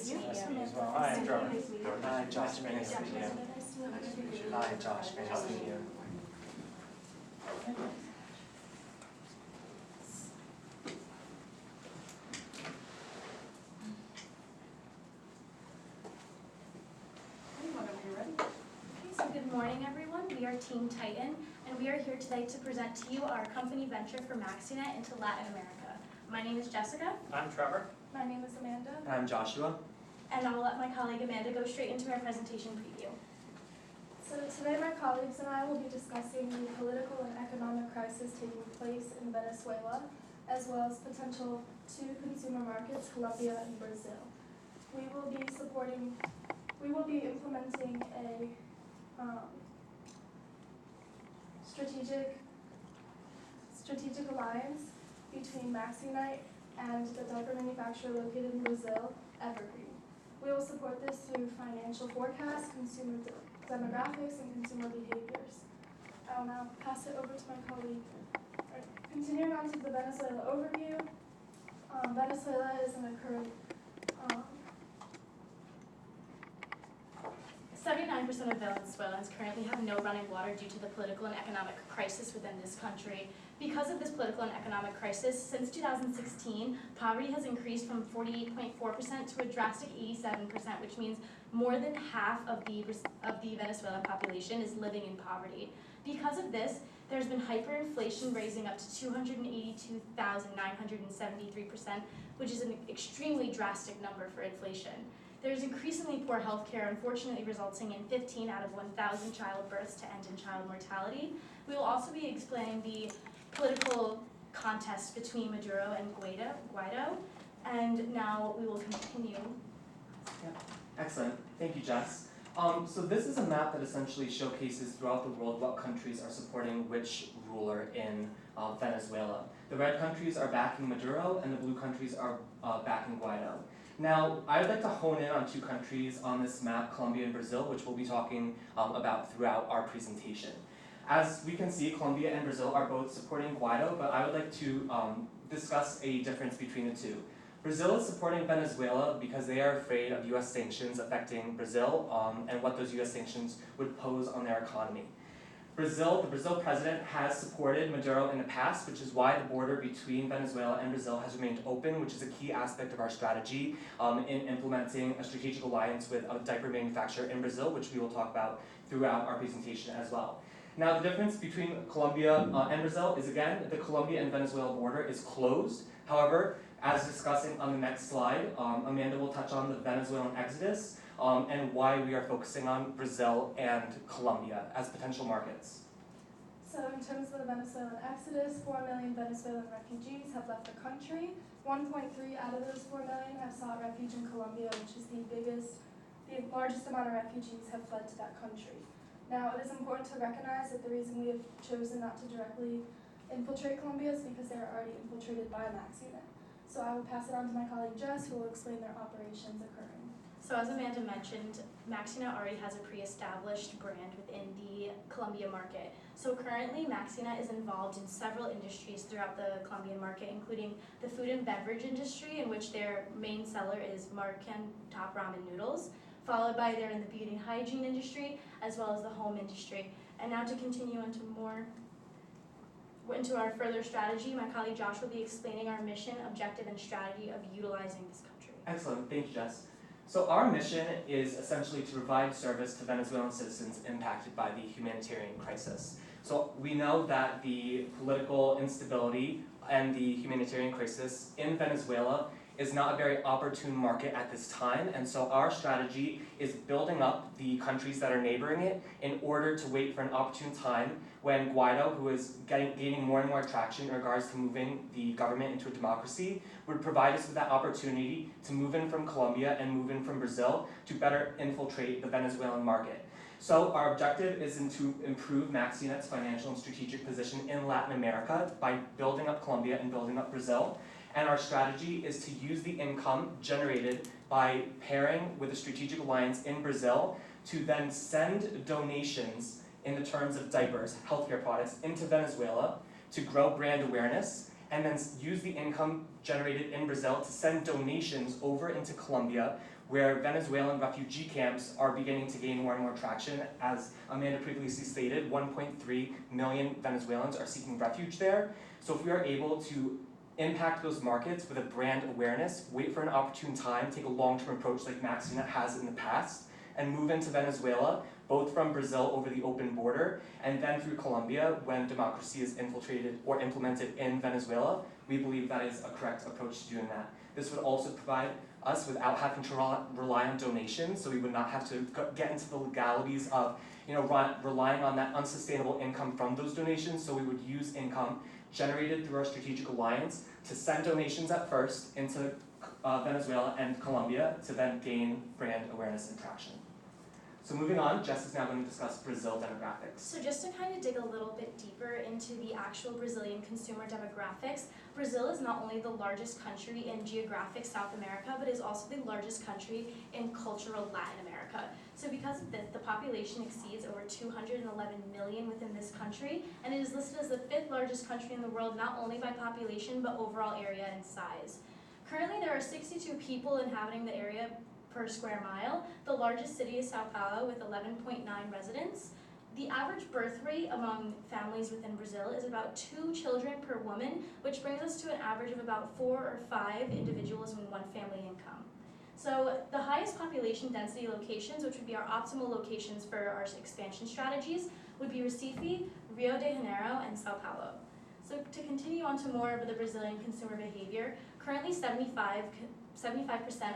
Nice to meet you. As well. Hi, I'm Trevor. Nice to meet you. Hi, Josh. Very nice to meet you. Nice to meet you. Hi, Josh. Very nice to meet you. So good morning, everyone. We are Team Titan, and we are here today to present to you our company venture for MaxiNet into Latin America. My name is Jessica. I'm Trevor. My name is Amanda. I'm Joshua. And I'll let my colleague Amanda go straight into our presentation preview. So today my colleagues and I will be discussing the political and economic crisis taking place in Venezuela, as well as potential two consumer markets, Colombia and Brazil. We will be implementing a strategic alliance between MaxiNet and the diaper manufacturer located in Brazil, Evergreen. We will support this through financial forecasts, consumer demographics, and consumer behaviors. I will now pass it over to my colleague. Continuing on to the Venezuela overview, Venezuela is in a current 79% of Venezuelans currently have no running water due to the political and economic crisis within this country. Because of this political and economic crisis, since 2016, poverty has increased from 48.4% to a drastic 87%, which means more than half of the Venezuelan population is living in poverty. Because of this, there's been hyperinflation raising up to 282,973%, which is an extremely drastic number for inflation. There's increasingly poor health care, unfortunately resulting in 15 out of 1,000 childbirths to end in child mortality. We will also be explaining the political contest between Maduro and Guaido. And now we will continue. Yeah. Excellent. Thank you, Jess. So this is a map that essentially showcases throughout the world what countries are supporting which ruler in Venezuela. The red countries are backing Maduro, and the blue countries are backing Guaido. Now, I would like to hone in on two countries on this map, Colombia and Brazil, which we'll be talking about throughout our presentation. As we can see, Colombia and Brazil are both supporting Guaido, but I would like to discuss a difference between the two. Brazil is supporting Venezuela because they are afraid of U.S. sanctions affecting Brazil and what those U.S. sanctions would pose on their economy. The Brazil president has supported Maduro in the past, which is why the border between Venezuela and Brazil has remained open, which is a key aspect of our strategy in implementing a strategic alliance with a diaper manufacturer in Brazil, which we will talk about throughout our presentation as well. Now, the difference between Colombia and Brazil is, again, the Colombia and Venezuela border is closed. However, as discussing on the next slide, Amanda will touch on the Venezuelan exodus and why we are focusing on Brazil and Colombia as potential markets. So in terms of the Venezuelan exodus, 4 million Venezuelan refugees have left the country. 1.3 out of those 4 million have sought refuge in Colombia, which is the largest amount of refugees have fled to that country. Now, it is important to recognize that the reason we have chosen not to directly infiltrate Colombia is because they are already infiltrated by MaxiNet. So I will pass it on to my colleague Jess, who will explain their operations occurring. So as Amanda mentioned, MaxiNet already has a pre-established brand within the Colombia market. So currently, MaxiNet is involved in several industries throughout the Colombian market, including the food and beverage industry, in which their main seller is Marken Top Ramen Noodles, followed by they're in the beauty and hygiene industry, as well as the home industry. And now to continue into our further strategy, my colleague Josh will be explaining our mission, objective, and strategy of utilizing this country. Excellent. Thank you, Jess. So our mission is essentially to provide service to Venezuelan citizens impacted by the humanitarian crisis. So we know that the political instability and the humanitarian crisis in Venezuela is not a very opportune market at this time, and so our strategy is building up the countries that are neighboring it in order to wait for an opportune time when Guaido, who is gaining more and more traction in regards to moving the government into a democracy, would provide us with that opportunity to move in from Colombia and move in from Brazil to better infiltrate the Venezuelan market. So our objective is to improve MaxiNet's financial and strategic position in Latin America by building up Colombia and building up Brazil. And our strategy is to use the income generated by pairing with a strategic alliance in Brazil to then send donations in the terms of diapers, healthcare products, into Venezuela to grow brand awareness and then use the income generated in Brazil to send donations over into Colombia, where Venezuelan refugee camps are beginning to gain more and more traction. As Amanda previously stated, 1.3 million Venezuelans are seeking refuge there. So if we are able to impact those markets with a brand awareness, wait for an opportune time, take a long-term approach like MaxiNet has in the past, and move into Venezuela, both from Brazil over the open border, and then through Colombia when democracy is infiltrated or implemented in Venezuela, we believe that is a correct approach to doing that. This would also provide us without having to rely on donations, so we would not have to get into the legalities of relying on that unsustainable income from those donations, so we would use income generated through our strategic alliance to send donations at first into Venezuela and Colombia to then gain brand awareness and traction. So moving on, Jess is now going to discuss Brazil demographics. So just to kind of dig a little bit deeper into the actual Brazilian consumer demographics, Brazil is not only the largest country in geographic South America, but is also the largest country in cultural Latin America. So because of this, the population exceeds over 211 million within this country, and it is listed as the 5th largest country in the world, not only by population, but overall area and size. Currently, there are 62 people inhabiting the area per square mile. The largest city is Sao Paulo with 11.9 residents. The average birth rate among families within Brazil is about 2 children per woman, which brings us to an average of about 4 or 5 individuals in one family income. So the highest population density locations, which would be our optimal locations for our expansion strategies, would be Recife, Rio de Janeiro, and Sao Paulo. So to continue on to more of the Brazilian consumer behavior, currently 75%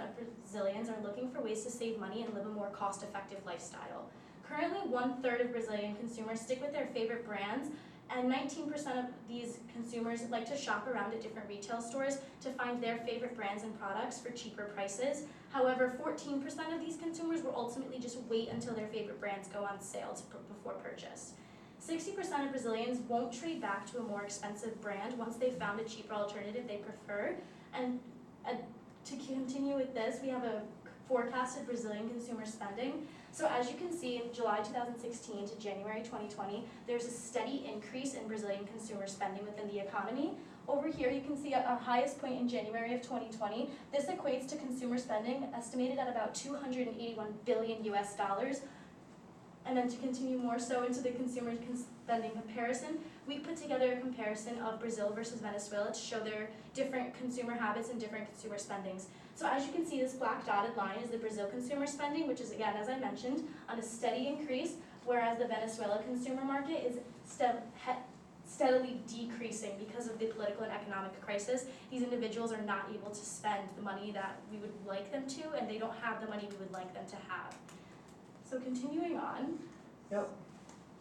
of Brazilians are looking for ways to save money and live a more cost-effective lifestyle. Currently, 1/3 of Brazilian consumers stick with their favorite brands, and 19% of these consumers like to shop around at different retail stores to find their favorite brands and products for cheaper prices. However, 14% of these consumers will ultimately just wait until their favorite brands go on sale before purchase. 60% of Brazilians won't trade back to a more expensive brand once they've found a cheaper alternative they prefer. And to continue with this, we have a forecasted Brazilian consumer spending. So as you can see, in July 2016 to January 2020, there's a steady increase in Brazilian consumer spending within the economy. Over here, you can see at our highest point in January of 2020, this equates to consumer spending estimated at about $281 billion US. And then to continue more so into the consumer spending comparison, we put together a comparison of Brazil versus Venezuela to show their different consumer habits and different consumer spendings. So as you can see, this black dotted line is the Brazil consumer spending, which is, again, as I mentioned, on a steady increase, whereas the Venezuela consumer market is steadily decreasing because of the political and economic crisis. These individuals are not able to spend the money that we would like them to, and they don't have the money we would like them to have. So continuing on. Yep.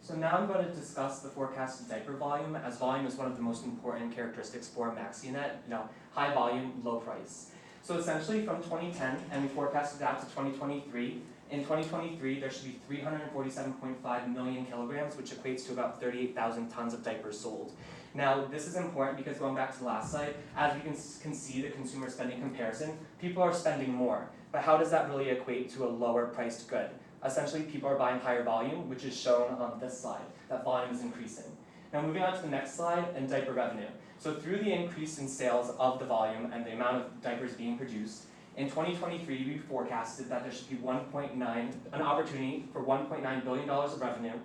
So now I'm going to discuss the forecasted diaper volume, as volume is one of the most important characteristics for MaxiNet, high volume, low price. So essentially from 2010, and we forecasted that to 2023, in 2023 there should be 347.5 million kilograms, which equates to about 38,000 tons of diapers sold. Now this is important because going back to the last slide, as we can see the consumer spending comparison, people are spending more, but how does that really equate to a lower priced good? Essentially, people are buying higher volume, which is shown on this slide. That volume is increasing. Now moving on to the next slide, and diaper revenue. So through the increase in sales of the volume and the amount of diapers being produced, in 2023 we forecasted that there should be an opportunity for $1.9 billion of revenue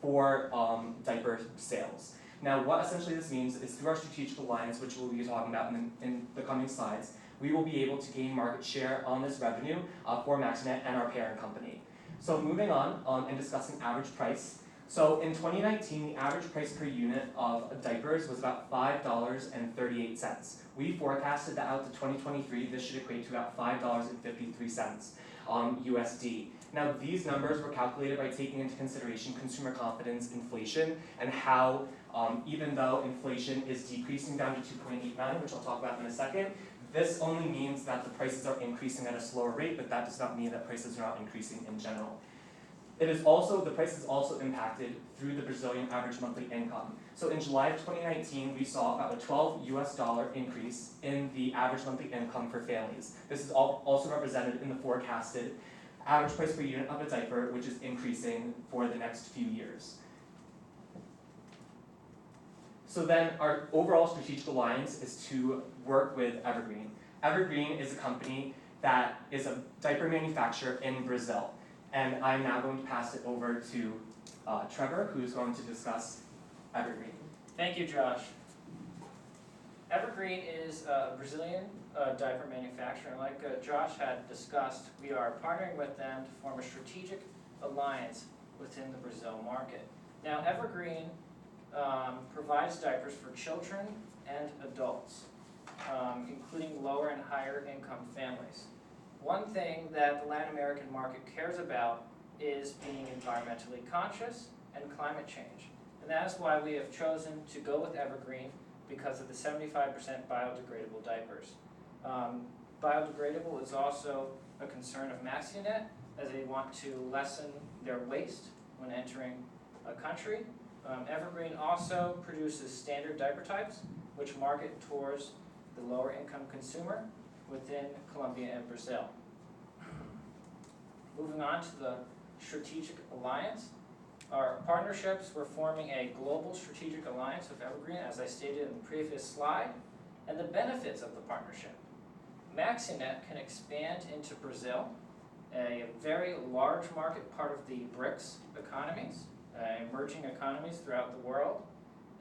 for diaper sales. Now what essentially this means is through our strategic alliance, which we'll be talking about in the coming slides, we will be able to gain market share on this revenue for MaxiNet and our parent company. So moving on and discussing average price. So in 2019, the average price per unit of diapers was about $5.38. We forecasted that out to 2023, this should equate to about $5.53 USD. Now these numbers were calculated by taking into consideration consumer confidence, inflation, and how even though inflation is decreasing down to 2.89, which I'll talk about in a second, this only means that the prices are increasing at a slower rate, but that does not mean that prices are not increasing in general. The price is also impacted through the Brazilian average monthly income. So in July of 2019, we saw about a $12 US increase in the average monthly income for families. This is also represented in the forecasted average price per unit of a diaper, which is increasing for the next few years. So then our overall strategic alliance is to work with Evergreen. Evergreen is a company that is a diaper manufacturer in Brazil. And I'm now going to pass it over to Trevor, who's going to discuss Evergreen. Thank you, Josh. Evergreen is a Brazilian diaper manufacturer, and like Josh had discussed, we are partnering with them to form a strategic alliance within the Brazil market. Now, Evergreen provides diapers for children and adults, including lower and higher income families. One thing that the Latin American market cares about is being environmentally conscious and climate change. And that is why we have chosen to go with Evergreen, because of the 75% biodegradable diapers. Biodegradable is also a concern of MaxiNet, as they want to lessen their waste when entering a country. Evergreen also produces standard diaper types, which market towards the lower income consumer within Colombia and Brazil. Moving on to the strategic alliance. Our partnerships, we're forming a global strategic alliance with Evergreen, as I stated in the previous slide, and the benefits of the partnership. MaxiNet can expand into Brazil, a very large market, part of the BRICS economies, emerging economies throughout the world.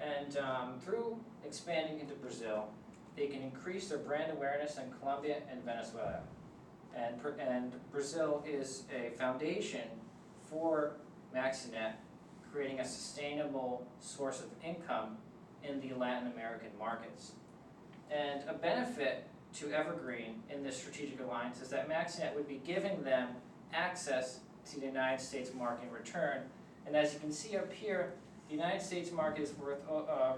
And through expanding into Brazil, they can increase their brand awareness in Colombia and Venezuela. And Brazil is a foundation for MaxiNet, creating a sustainable source of income in the Latin American markets. And a benefit to Evergreen in this strategic alliance is that MaxiNet would be giving them access to the United States market in return. And as you can see up here, the United States market is worth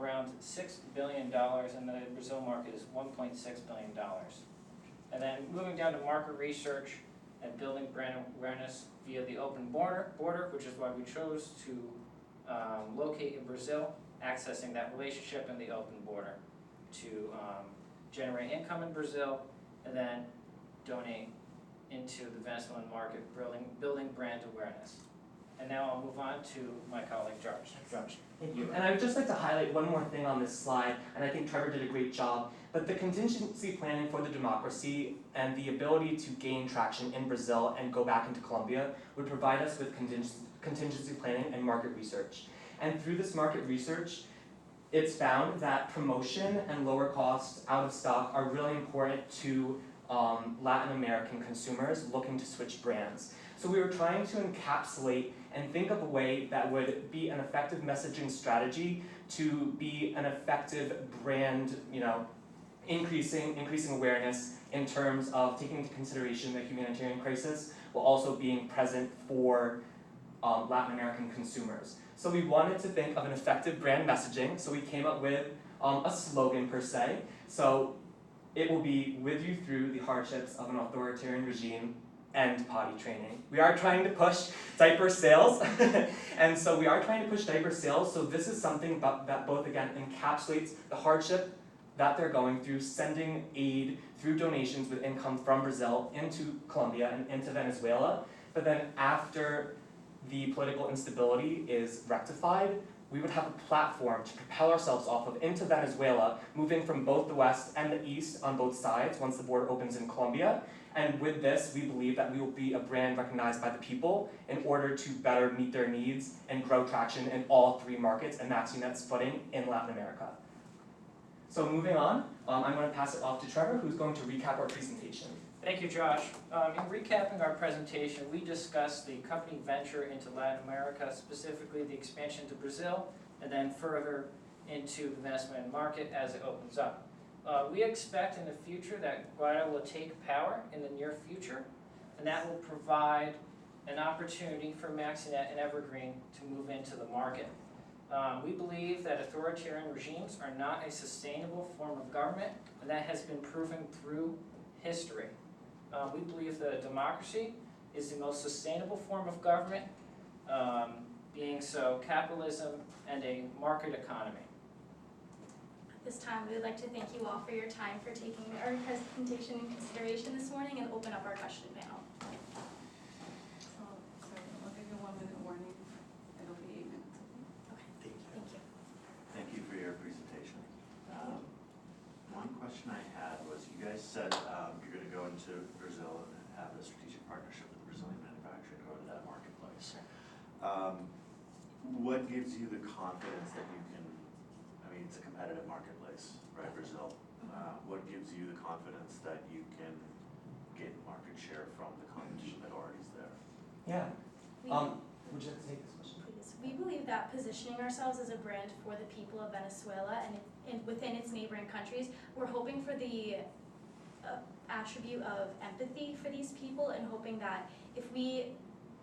around $6 billion, and the Brazil market is $1.6 billion. And then moving down to market research and building brand awareness via the open border, which is why we chose to locate in Brazil, accessing that relationship in the open border to generate income in Brazil, and then donate into the Venezuelan market, building brand awareness. And now I'll move on to my colleague, Josh. Thank you. And I would just like to highlight one more thing on this slide, and I think Trevor did a great job, but the contingency planning for the democracy and the ability to gain traction in Brazil and go back into Colombia would provide us with contingency planning and market research. And through this market research, it's found that promotion and lower cost out of stock are really important to Latin American consumers looking to switch brands. So we were trying to encapsulate and think of a way that would be an effective messaging strategy to be an effective brand, increasing awareness in terms of taking into consideration the humanitarian crisis, while also being present for Latin American consumers. So we wanted to think of an effective brand messaging, so we came up with a slogan per se. So it will be with you through the hardships of an authoritarian regime and potty training. We are trying to push diaper sales, and so we are trying to push diaper sales, so this is something that both, again, encapsulates the hardship that they're going through, sending aid through donations with income from Brazil into Colombia and into Venezuela, but then after the political instability is rectified, we would have a platform to propel ourselves off of into Venezuela, moving from both the west and the east on both sides once the border opens in Colombia. And with this, we believe that we will be a brand recognized by the people in order to better meet their needs and grow traction in all three markets and MaxiNet's footing in Latin America. So moving on, I'm going to pass it off to Trevor, who's going to recap our presentation. Thank you, Josh. In recapping our presentation, we discussed the company venture into Latin America, specifically the expansion to Brazil, and then further into the Venezuelan market as it opens up. We expect in the future that Guaira will take power in the near future, and that will provide an opportunity for MaxiNet and Evergreen to move into the market. We believe that authoritarian regimes are not a sustainable form of government, and that has been proven through history. We believe that democracy is the most sustainable form of government, being so capitalism and a market economy. At this time, we would like to thank you all for your time for taking our presentation into consideration this morning and open up our question panel. So, I'll give you a 1 minute warning. It'll be 8 minutes. Okay, thank you. Thank you for your presentation. question I had was, you guys said you're gonna go into Brazil and have a strategic partnership with the Brazilian manufacturer to go to that marketplace. What gives you the confidence that you can, I mean, it's a competitive marketplace, right, Brazil? What gives you the confidence that you can get market share from the competition that already is there? Yeah. We- Would you like to take this question? Please. We believe that positioning ourselves as a brand for the people of Venezuela and within its neighboring countries, we're hoping for the attribute of empathy for these people, and hoping that if we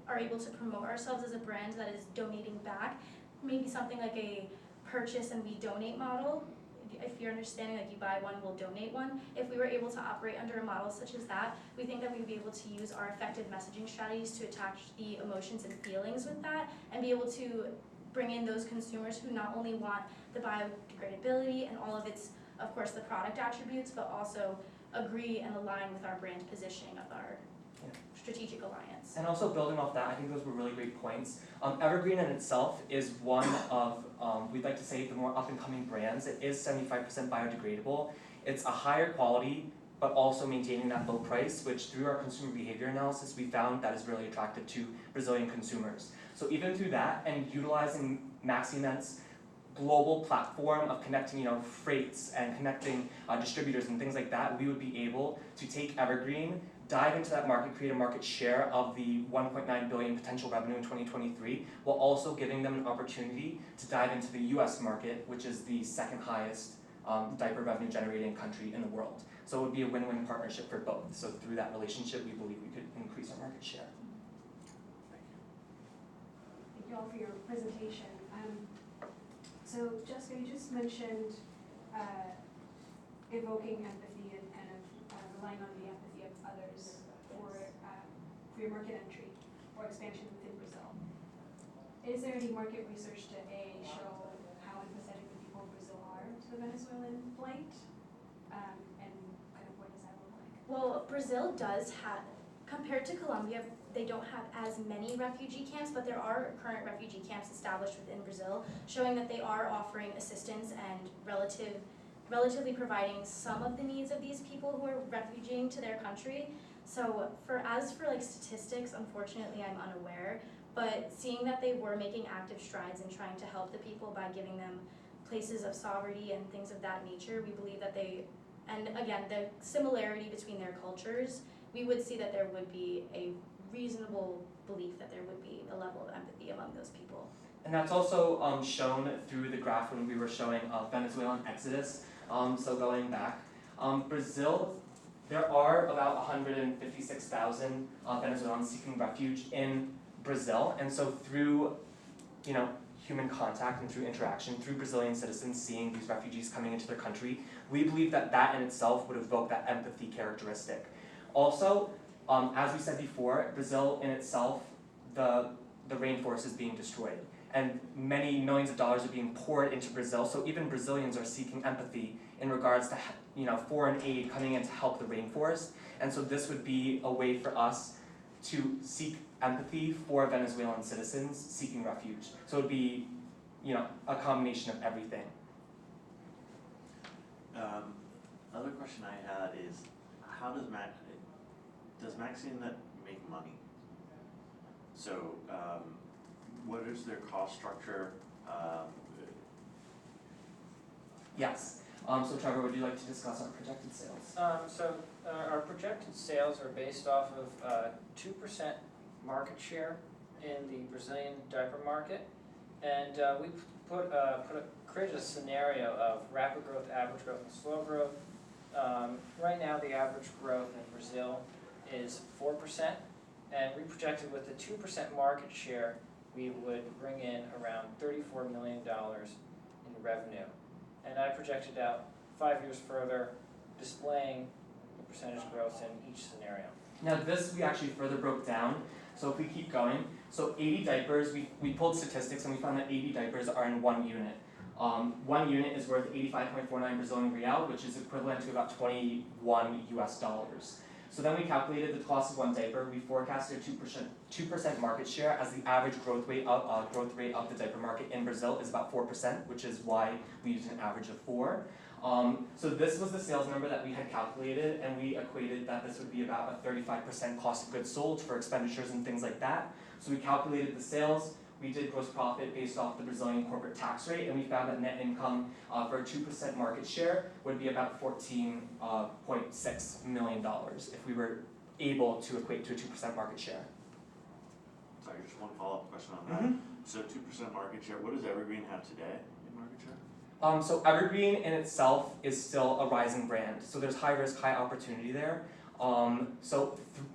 are able to promote ourselves as a brand that is donating back, maybe something like a purchase and we donate model. If you're understanding, like you buy one, we'll donate one. If we were able to operate under a model such as that, we think that we would be able to use our effective messaging strategies to attach the emotions and feelings with that, and be able to bring in those consumers who not only want the biodegradability and all of its, of course, the product attributes, but also agree and align with our brand positioning of our strategic alliance. And also building off that, I think those were really great points. Evergreen in itself is one of, we'd like to say, the more up and coming brands. It is 75% biodegradable. It's a higher quality, but also maintaining that low price, which through our consumer behavior analysis, we found that is really attractive to Brazilian consumers. So even through that and utilizing MaxiNet's global platform of connecting, freights and connecting distributors and things like that, we would be able to take Evergreen, dive into that market, create a market share of the 1.9 billion potential revenue in 2023, while also giving them an opportunity to dive into the US market, which is the second highest diaper revenue generating country in the world. So it would be a win-win partnership for both. So through that relationship, we believe we could increase our market share. Thank you. Thank you all for your presentation. So Jessica, you just mentioned evoking empathy and kind of relying on the empathy of others for your market entry or expansion within Brazil. Is there any market research to show how empathetic the people of Brazil are to the Venezuelan plight? And kind of what does that look like? Well, Brazil does have, compared to Colombia, they don't have as many refugee camps, but there are current refugee camps established within Brazil, showing that they are offering assistance and relatively providing some of the needs of these people who are refugeeing to their country. So as for statistics, unfortunately I'm unaware, but seeing that they were making active strides in trying to help the people by giving them places of sovereignty and things of that nature, we believe that and again, the similarity between their cultures, we would see that there would be a reasonable belief that there would be a level of empathy among those people. And that's also shown through the graph when we were showing Venezuelan exodus. So going back, Brazil, there are about 156,000 Venezuelans seeking refuge in Brazil, and so through, human contact and through interaction, through Brazilian citizens seeing these refugees coming into their country, we believe that that in itself would evoke that empathy characteristic. Also, as we said before, Brazil in itself, the rainforest is being destroyed, and many millions of dollars are being poured into Brazil, so even Brazilians are seeking empathy in regards to foreign aid coming in to help the rainforest, and so this would be a way for us to seek empathy for Venezuelan citizens seeking refuge. So it would be, a combination of everything. Other question I had is, how does MaxiNet make money? So, what is their cost structure? Yes. So Trevor, would you like to discuss our projected sales? So our projected sales are based off of 2% market share in the Brazilian diaper market, and we created a scenario of rapid growth, average growth, and slow growth. Right now, the average growth in Brazil is 4%, and we projected with the 2% market share, we would bring in around $34 million in revenue. And I projected out 5 years further, displaying the percentage growth in each scenario. Now this we actually further broke down. So if we keep going, so 80 diapers, we pulled statistics and we found that 80 diapers are in 1 unit. 1 unit is worth 85.49 Brazilian real, which is equivalent to about $21 US. So then we calculated the cost of 1 diaper. We forecasted 2% market share, as the average growth rate of the diaper market in Brazil is about 4%, which is why we used an average of 4. So this was the sales number that we had calculated, and we equated that this would be about a 35% cost of goods sold for expenditures and things like that. So we calculated the sales, we did gross profit based off the Brazilian corporate tax rate, and we found that net income for a 2% market share would be about $14.6 million if we were able to equate to a 2% market share. Sorry, just one follow-up question on that. So 2% market share, what does Evergreen have today in market share? So Evergreen in itself is still a rising brand, so there's high risk, high opportunity there.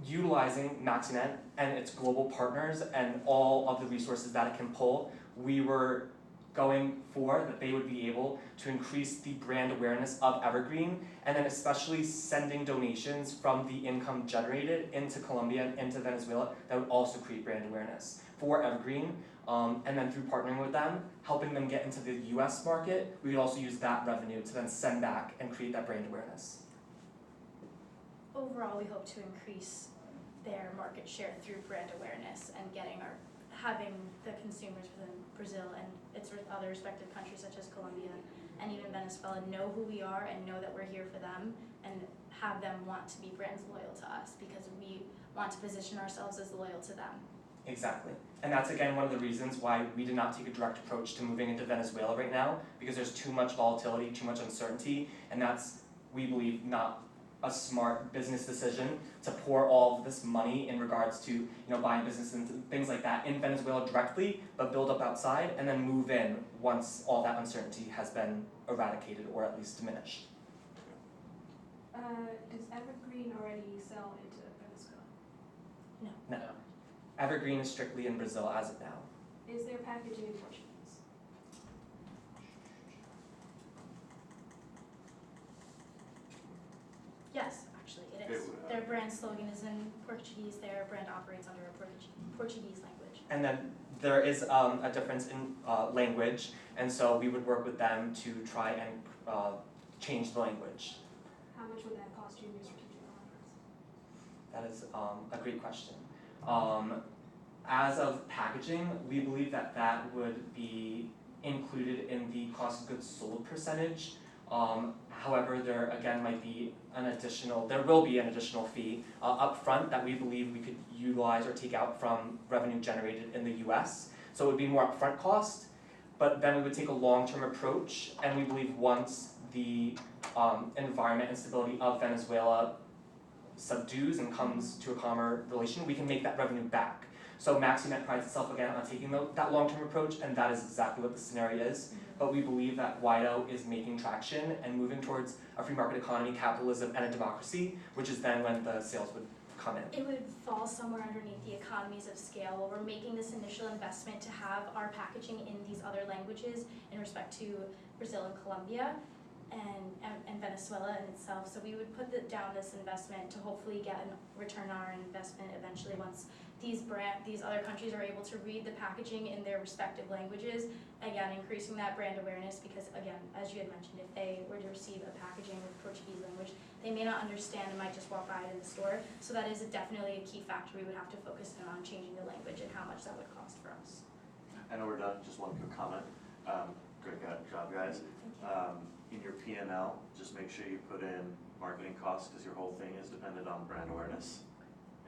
Utilizing MaxiNet and its global partners and all of the resources that it can pull, we were going for that they would be able to increase the brand awareness of Evergreen, and then especially sending donations from the income generated into Colombia and into Venezuela that would also create brand awareness for Evergreen. And then through partnering with them, helping them get into the US market, we would also use that revenue to then send back and create that brand awareness. Overall, we hope to increase their market share through brand awareness and having the consumers within Brazil and its other respective countries such as Colombia and even Venezuela know who we are and know that we're here for them, and have them want to be brands loyal to us because we want to position ourselves as loyal to them. Exactly. And that's again one of the reasons why we did not take a direct approach to moving into Venezuela right now, because there's too much volatility, too much uncertainty, and that's, we believe, not a smart business decision to pour all of this money in regards to buying businesses and things like that in Venezuela directly, but build up outside and then move in once all that uncertainty has been eradicated or at least diminished. Does Evergreen already sell into Venezuela? No. Evergreen is strictly in Brazil as of now. Is there packaging in Portuguese? Yes, actually, it is. Their brand slogan is in Portuguese. Their brand operates under a Portuguese language. And then there is a difference in language, and so we would work with them to try and change the language. How much would that cost you in your strategic alliance? That is a great question. As of packaging, we believe that that would be included in the cost of goods sold percentage. However, there again might be there will be an additional fee upfront that we believe we could utilize or take out from revenue generated in the US. So it would be more upfront cost, but then we would take a long-term approach, and we believe once the environment and stability of Venezuela subdues and comes to a calmer relation, we can make that revenue back. So MaxiNet prides itself again on taking that long-term approach, and that is exactly what the scenario is. But we believe that WIDO is making traction and moving towards a free market economy, capitalism, and a democracy, which is then when the sales would come in. It would fall somewhere underneath the economies of scale, where we're making this initial investment to have our packaging in these other languages in respect to Brazil and Colombia and Venezuela in itself. So we would put down this investment to hopefully get a return on our investment eventually once these other countries are able to read the packaging in their respective languages, again increasing that brand awareness, because again, as you had mentioned, if they were to receive a packaging with Portuguese language, they may not understand and might just walk by it in the store. So that is definitely a key factor we would have to focus in on, changing the language and how much that would cost for us. I know we're done, just one quick comment. Great job, guys. In your P&L, just make sure you put in marketing costs, because your whole thing is dependent on brand awareness.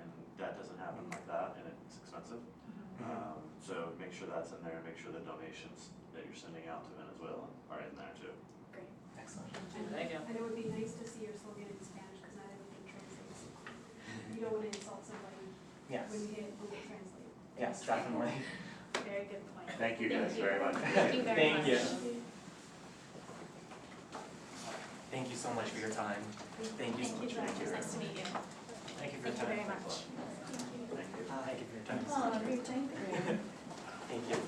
And that doesn't happen like that, and it's expensive. So make sure that's in there, and make sure the donations that you're sending out to Venezuela are in there too. Great. Excellent. Thank you. And it would be nice to see your slogan in Spanish, because not everything translates. You don't want to insult somebody Yes. when you hit Google Translate. Yes, definitely. Very good point. Thank you guys very much. Thank you very Thank much. you. Thank you so much for your time. Thank you so much for Thank you, your nice to meet you. Thank you for your Thank you time. very much. Thank you. Thank you for your time. Oh, great, thank you. Thank you.